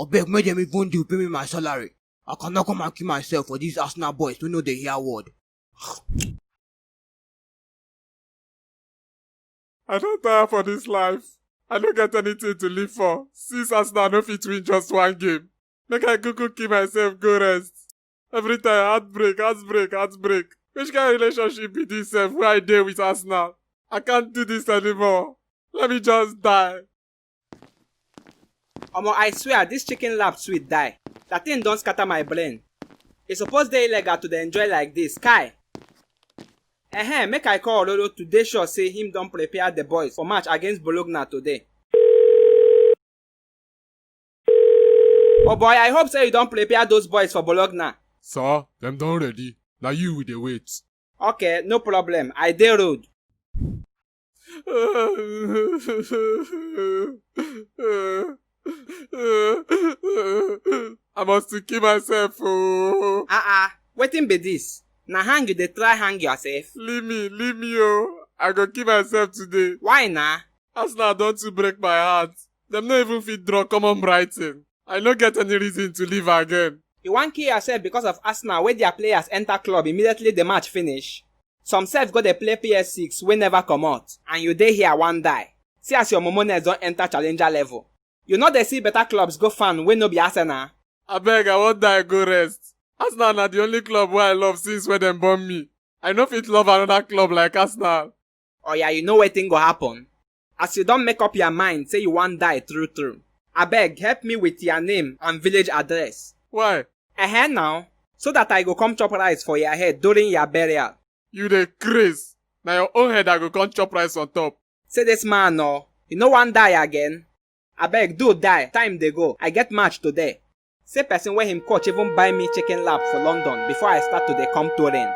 beg, make them even do pay me my salary. I cannot come and kill myself for these Arsenal boys to know they hear word. I don't tire for this life. I don't get anything to live for. Since Arsenal no fit win just one game. Make I go kill myself, go rest. Every time, heartbreak. Which kind of relationship be this where I deal with Arsenal? I can't do this anymore. Let me just die. Omo, I swear, this chicken lap sweet die. That thing don't scatter my brain. It's supposed dey illegal to dey enjoy like this. Kai! Make I call Ololo to dey sure say him don prepare the boys for match against Bologna today. Oh boy, I hope say you don prepare those boys for Bologna. Sir, them done ready. Now you will dey wait. Okay, no problem. I dey road. I must to kill myself. Oh. Wetin be this? Na hang you dey try hang yourself? Leave me, oh. I go kill myself today. Why na? Arsenal don to break my heart. Them no even fit draw common Brighton. I no get any reason to live again. You wan kill yourself because of Arsenal wey their players enter club immediately the match finish? Some sef go dey play PS6 wey never comot, and you dey here wan die. See as your momones don enter challenger level. You no dey see better clubs go fan wey no be Arsenal? Abeg, I wan die go rest. Arsenal na the only club wey I love since when dem born me. I no fit love another club like Arsenal. Oya, you know wetin go happen? As you don make up your mind say you wan die true. Abeg, help me with your name and village address. Why? Now. So that I go come chop rice for your head during your burial. You dey craze. Na your own head I go come chop rice on top. Say this man no. You no wan die again? Abeg, do die. Time dey go. I get match today. Say person wey him coach even buy me chicken lap for London before I start to dey come touring.